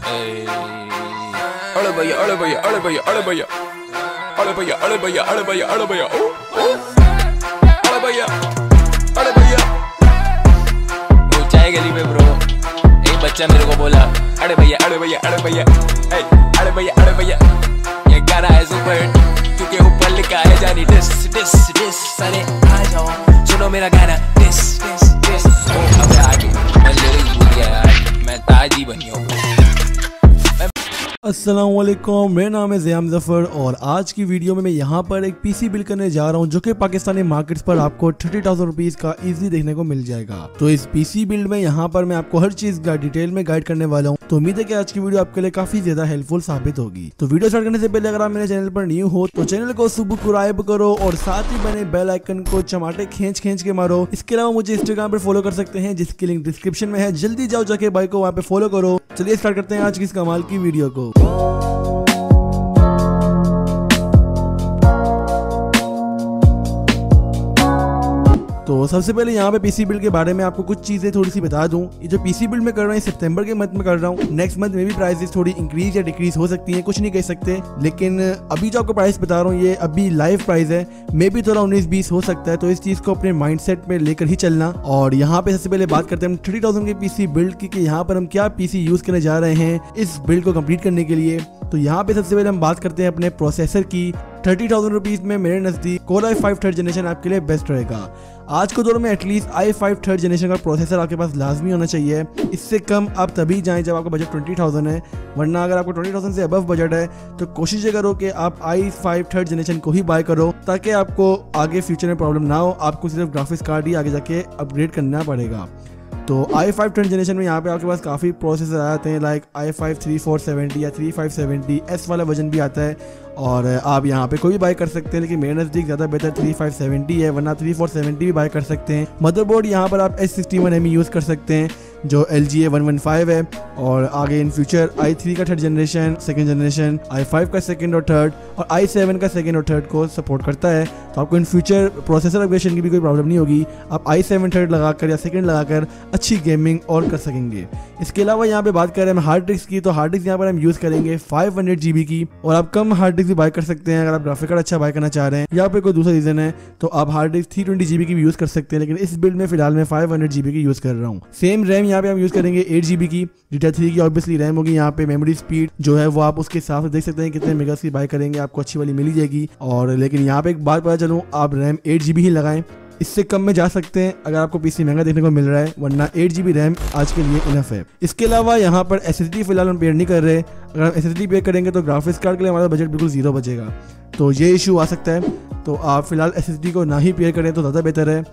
अरे भैया अरे भैया अरे भैया अरे भैया अरे भैया अरे भैया अरे भैया अरे भैया अरे भैया अरे भैया ऊंचाई गली में ब्रो एक बच्चा मेरे को बोला अरे भैया अरे भैया अरे भैया अरे भैया अरे भैया ये गाना है सुपर क्योंकि ऊपर लिखा है जानी डिस डिस डिस अरे आ जाओ सुनो मेरा गाना डिस डिस डिस अब आगे मैं लिरिक्स भूल गया यार मैं ताजी बनी हूँ। अस्सलाम वालेकुम, मेरा नाम है ज़ियाम ज़फ़र और आज की वीडियो में मैं यहाँ पर एक पीसी बिल्ड करने जा रहा हूँ जो कि पाकिस्तानी मार्केट्स पर आपको 30,000 रुपीज़ का इजी देखने को मिल जाएगा। तो इस पीसी बिल्ड में यहाँ पर मैं आपको हर चीज़ का डिटेल में गाइड करने वाला हूँ। तो उम्मीद है कि आज की वीडियो आपके लिए काफी ज्यादा हेल्पफुल साबित होगी। तो वीडियो स्टार्ट करने से पहले अगर आप मेरे चैनल पर न्यू हो तो चैनल को सब्सक्राइब करो और साथ ही बने बेल आइकन को चमाटे खींच के मारो। इसके अलावा मुझे इंस्टाग्राम पर फॉलो कर सकते हैं जिसकी लिंक डिस्क्रिप्शन में है। जल्दी जाओ जाके भाई को वहाँ पे फॉलो करो। चलिए स्टार्ट करते हैं आज की इस कमाल की वीडियो को। तो सबसे पहले यहाँ पे पीसी बिल्ड के बारे में आपको कुछ चीजें थोड़ी सी बता दूं। ये जो पीसी बिल्ड में कर रहा हूँ सितंबर के मंथ में कर रहा हूँ। नेक्स्ट मंथ में भी प्राइसेस थोड़ी इंक्रीज या डिक्रीज हो सकती हैं, कुछ नहीं कह सकते। लेकिन अभी जो आपको प्राइस बता रहा हूँ ये अभी लाइव प्राइस है, मे भी थोड़ा 19-20 हो सकता है। तो इस चीज को अपने माइंडसेट में लेकर ही चलना। और यहाँ पे सबसे पहले बात करते हैं हम 30,000 के पीसी बिल्ड की कि यहाँ पर हम क्या पीसी यूज करने जा रहे हैं इस बिल्ड को कंप्लीट करने के लिए। तो यहाँ पे सबसे पहले हम बात करते हैं अपने प्रोसेसर की। 30,000 रुपीज में मेरे नजदीक Core i5 थर्ड जनरेशन आपके लिए बेस्ट रहेगा। आज के दौर में एटलीस्ट i5 थर्ड जनरेशन का प्रोसेसर आपके पास लाजमी होना चाहिए। इससे कम आप तभी जाएं जब आपका बजट 20,000 है, वरना अगर आपको 20,000 से अबव बजट है तो कोशिश ये करो कि आप i5 थर्ड जनरेशन को ही बाय करो ताकि आपको आगे फ्यूचर में प्रॉब्लम ना हो। आपको सिर्फ ग्राफिक्स कार्ड ही आगे जाके अपग्रेड करना पड़ेगा। तो i5 थर्ड जनरेशन में यहाँ पे आपके पास काफ़ी प्रोसेसर आते हैं लाइक i5 3470 या 3570S वाला वर्जन भी आता है और आप यहाँ पे कोई भी बाय कर सकते हैं। लेकिन मेरे नज़दीक ज़्यादा बेहतर 3570 है, वरना 3470 भी बाय कर सकते हैं। मदरबोर्ड यहाँ पर आप S61ME यूज़ कर सकते हैं जो LGA 115 है। और आगे इन फ्यूचर i3 का third generation, second generation, i5 का सेकंड और थर्ड और i7 का सेकंड और थर्ड को सपोर्ट करता है। तो आपको इन फ्यूचर प्रोसेसर अपग्रेडेशन की भी कोई प्रॉब्लम नहीं होगी। आप i7 थर्ड लगाकर या सेकंड लगाकर अच्छी गेमिंग और कर सकेंगे। इसके अलावा यहाँ पे बात करें हम हार्ड डिस्क की, तो हार्ड डिस्क यहाँ पर हम यूज़ करेंगे 500 GB की। और आप कम हार्ड डिस्क भी बाय कर सकते हैं अगर आप ग्राफिक कार्ड अच्छा बाय करना चाह रहे हैं या फिर कोई दूसरा रीजन है तो आप हार्ड डिस्क 320 GB की भी यूज़ कर सकते हैं। लेकिन इस बिल्ड में फिलहाल मैं 500 GB की यूज़ कर रहा हूँ। सेम रैम यहाँ पे हम यूज़ करेंगे 8 GB की। GTA 3 की ऑब्वियसली रैम होगी। यहाँ पे मेमोरी स्पीड जो है वो आप उसके हिसाब से देख सकते हैं कितने मेगास की बाय करेंगे, आपको अच्छी वाली मिल जाएगी। और लेकिन यहाँ पे एक बात पता चलूँ, आप रैम 8 GB ही लगाएं, इससे कम में जा सकते हैं अगर आपको पीसी महंगा देखने को मिल रहा है, वरना 8 GB रैम आज के लिए इनफ है। इसके अलावा यहाँ पर SSD फिलहाल हम पेयर नहीं कर रहे। अगर हम SSD पेयर करेंगे तो ग्राफिक्स कार्ड के लिए हमारा बजट बिल्कुल जीरो बचेगा, तो ये इशू आ सकता है। तो आप फिलहाल SSD को ना ही पेयर करें तो ज़्यादा बेहतर है।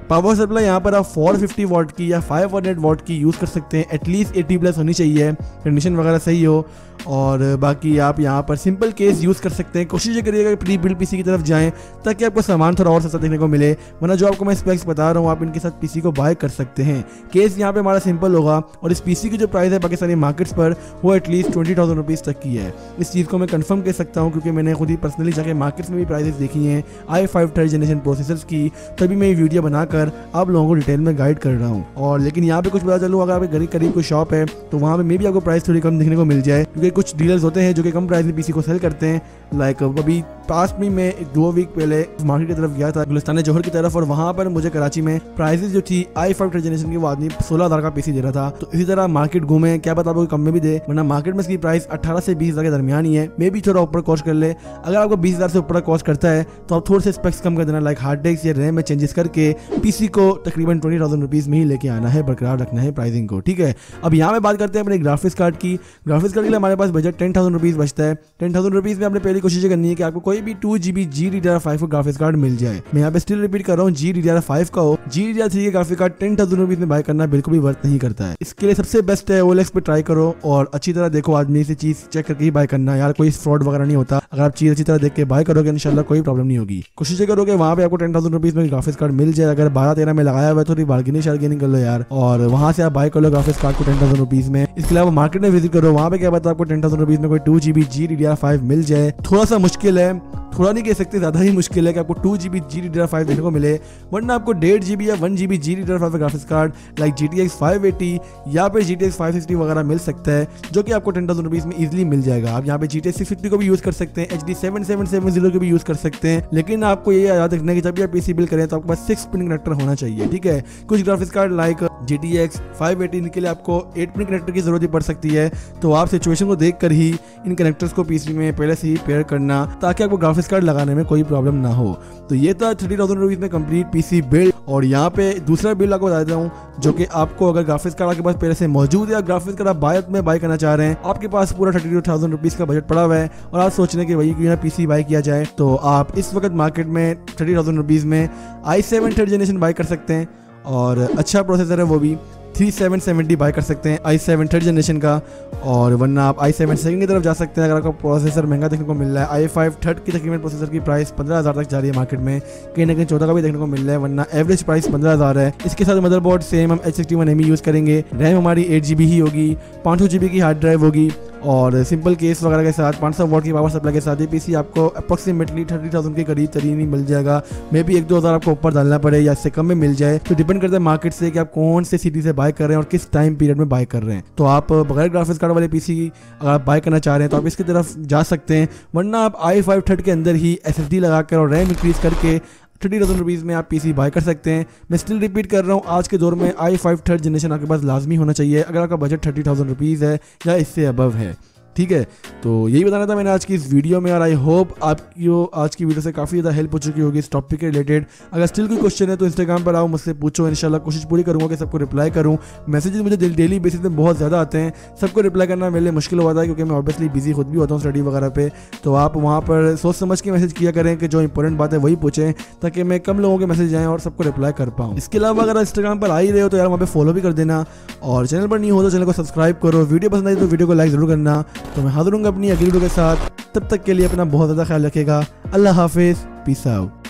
पावर सप्लाई यहाँ पर आप 450 वाट की या 500 वाट की यूज़ कर सकते हैं। एटलीस्ट 80+ होनी चाहिए, कंडीशन वगैरह सही हो। और बाकी आप यहाँ पर सिंपल केस यूज़ कर सकते हैं। कोशिश करिएगा कि प्री बिल्ड पीसी की तरफ जाएं ताकि आपको सामान थोड़ा और सस्ता देखने को मिले, वरना जो आपको मैं स्पेक्स बता रहा हूँ आप इनके साथ पीसी को बाय कर सकते हैं। केस यहाँ पे हमारा सिंपल होगा। और इस पीसी की जो प्राइस है पाकिस्तानी मार्केट्स पर वो एटलीस्ट 20,000 रुपीज़ तक की है। इस चीज़ को मैं कंफर्म कर सकता हूँ क्योंकि मैंने खुद ही पर्सनली जाके मार्केट्स में भी प्राइसेस देखी हैं i5 थर्ड जनरेशन प्रोसेसर्स की, तभी मैं ये वीडियो बनाकर आप लोगों को डिटेल में गाइड कर रहा हूँ। और लेकिन यहाँ पे कुछ पता चलूँ, अगर आपके करीब कोई शॉप है तो वहाँ पे मे भी आपको प्राइस थोड़ी कम देखने को मिल जाए, क्योंकि कुछ डीलर्स होते हैं जो कि कम प्राइस में पीसी को सेल करते हैं। लाइक अभी पास में मैं 2 वीक पहले मार्केट की तरफ गया था, गुलिस्तान जौहर की तरफ, और वहाँ पर मुझे कराची में प्राइसेस जो थी i5 थर्ड जनरेशन की वो आदमी 16,000 का पीसी दे रहा था। तो इसी तरह मार्केट घूमे, क्या पता आपको कम में भी दे, वरना मार्केट में इसकी प्राइस 18 से 20,000 के दरमियान ही है। मे भी थोड़ा ऊपर कॉस्ट कर ले। अगर आपको 20,000 से ऊपर कॉस्ट करता है तो आप थोड़े से स्पेक्स कम कर देना, लाइक हार्ड डिस्क या रैम में चेंजेस करके पीसी को तकरीबन 20,000 रुपीज़ में ही लेके आना है, बरकरार रखना है प्राइसिंग को, ठीक है। अब यहाँ पे बात करते हैं अपने ग्राफिक्स कार्ड की। ग्राफिक्स कार्ड के लिए हमारे पास बजट 10,000 रुपीज़ बचता है। 10,000 रुपीज़ में आपने पहली कोशिश करनी है कि आपको कोई भी 2 GB GDDR5 का ग्राफिक्स कार्ड मिल जाए। मैं यहाँ पे स्टिल रिपीट कर रहा हूँ, GDDR5 का हो। GDDR3 के ग्राफिक कार्ड 10,000 रुपीज़ में बाय करना बिल्कुल भी वर्थ नहीं करता है। इसके लिए सबसे बेस्ट है OLX पे ट्राई करो और अच्छी तरह देखो, आदमी से चीज़ चेक करके ही बाय करना यार, कोई फ्रॉड वगैरह नहीं होता। अगर आप चीज़ अच्छी तरह देख के बाय करोगे इंशाल्लाह कोई प्रॉब्लम नहीं होगी। कोशिश करोगे वहाँ पे आपको 10,000 रुपीज़ में ग्राफिक्स कार्ड मिल जाए। अगर 12-13 में लगाया हुआ है थोड़ी बार्गेनिंग कर लो यार, और वहाँ से आप बाय कर लो ग्राफिक्स कार्ड को 10,000 रुपीज़ में। इसके अलावा मार्केट में विजिट करो, वहाँ पे क्या पता आपको 10,000 रुपीज़ में कोई 2 GB GDDR5 मिल जाए। थोड़ा सा मुश्किल है, थोड़ा नहीं कह सकते, ज़्यादा ही मुश्किल है कि आपको 2GB GDDR5 देखने को मिले, वरना आपको 1.5GB या 1GB GDDR5 graphics card like GTX 580 या फिर GTX 560 वगैरह मिल सकता है, जो कि आपको 10,000 रुपीज़ में इजीली मिल जाएगा। आप यहाँ पे GTX 650 को भी यूज़ कर सकते हैं, HD 7770 को भी यूज़ कर सकते हैं, लेकिन आपको ये याद रखना है कि जब भी आप पीसी बिल्ड करें तो आपके पास 6 पिन कनेक्टर होना चाहिए, ठीक है। कुछ ग्राफिक्स कार्ड लाइक GTX 580 के लिए आपको 8 पिन कनेक्टर की जरूरत ही पड़ सकती है, तो आप सिचुएशन को देखकर ही इन कनेक्टर्स को पीसी में पहले से ही पेयर करना, ताकि आपको ग्राफिक्स कार्ड लगाने में कोई प्रॉब्लम ना हो। तो ये था 30,000 रुपीज़ में कंप्लीट पीसी बिल्ड। और यहाँ पे दूसरा बिल्ड आपको बता देता हूँ, जो कि आपको अगर ग्राफिक्स कार्ड आपके पास पहले से मौजूद है या ग्राफिक्स कार्ड आप बाय करना चाह रहे हैं, आपके पास पूरा 32,000 रुपीज़ का बजट पड़ा हुआ है और आप सोच रहे हैं कि वही क्यों ना पीसी बाय किया जाए, तो आप इस वक्त मार्केट में 30,000 रुपीज़ में i7 3rd जनरेशन बाय कर सकते हैं, और अच्छा प्रोसेसर है वो भी 3770 बाय कर सकते हैं i7 3rd जनरेशन का। और वरना आप i7 सेकंड की तरफ जा सकते हैं अगर आपका प्रोसेसर महंगा देखने को मिल रहा है। i5 3rd की तकरीबन प्रोसेसर की प्राइस 15,000 तक जा रही है मार्केट में, कहीं ना कहीं 14 का भी देखने को मिल रहा है, वरना एवरेज प्राइस 15,000 है। इसके साथ मदरबोर्ड सेम हम H61ME यूज़ करेंगे, रैम हमारी 8GB ही होगी, 500GB की हार्ड ड्राइव होगी, और सिंपल केस वगैरह के साथ 500 वॉट की पावर सप्लाई के साथ ये पीसी आपको अप्रॉक्सीमेटली 30,000 के करीब तरीन ही मिल जाएगा। मे भी 1-2 हज़ार आपको ऊपर डालना पड़े या इससे कम में मिल जाए, तो डिपेंड करता है मार्केट से कि आप कौन से सिटी से बाय कर रहे हैं और किस टाइम पीरियड में बाय कर रहे हैं। तो आप बगैर ग्राफिक्स कार्ड वाले पीसी अगर आप बाय करना चाह रहे हैं तो आप इसकी तरफ जा सकते हैं, वरना आप i5 3rd के अंदर ही SSD लगाकर और रैम इंक्रीज करके 30,000 रुपीज़ में आप पीसी बाय कर सकते हैं। मैं स्टिल रिपीट कर रहा हूँ, आज के दौर में i5 3rd जनरेशन आपके पास लाजमी होना चाहिए अगर आपका बजट 30,000 रुपीज़ है या इससे अबव है, ठीक है। तो यही बताना था मैंने आज की इस वीडियो में, और आई होप आपकी आज की वीडियो से काफ़ी ज़्यादा हेल्प हो चुकी होगी इस टॉपिक के रिलेटेड। अगर स्टिल कोई क्वेश्चन है तो इंस्टाग्राम पर आओ, मुझसे पूछो, इंशाल्लाह कोशिश पूरी करूँगा कि सबको रिप्लाई करूँ। मैसेजेस मुझे डेली बेसिस पे बहुत ज़्यादा आते हैं, सबको रिप्लाई करना मेरे लिए मुश्किल होता है क्योंकि मैं ऑब्वियसली बिजी खुद भी होता हूँ स्टडी वगैरह पे। तो आप वहाँ पर सोच समझ के मैसेज किया करें कि जो इंपॉर्टेंट बात है वही पूछें, ताकि मैं कम लोगों के मैसेज आएँ और सबको रिप्लाई कर पाऊँ। इसके अलावा अगर इंस्टाग्राम पर आ ही रहे हो तो यार वहाँ पे फॉलो भी कर देना, और चैनल पर नहीं हो तो चैनल को सब्सक्राइब करो। वीडियो पसंद आई तो वीडियो को लाइक जरूर करना। तो मैं हाजिर हूँगा अपनी अगली वीडियो के साथ, तब तक के लिए अपना बहुत ज़्यादा ख्याल रखिएगा। अल्लाह हाफिज़, पीस आउट।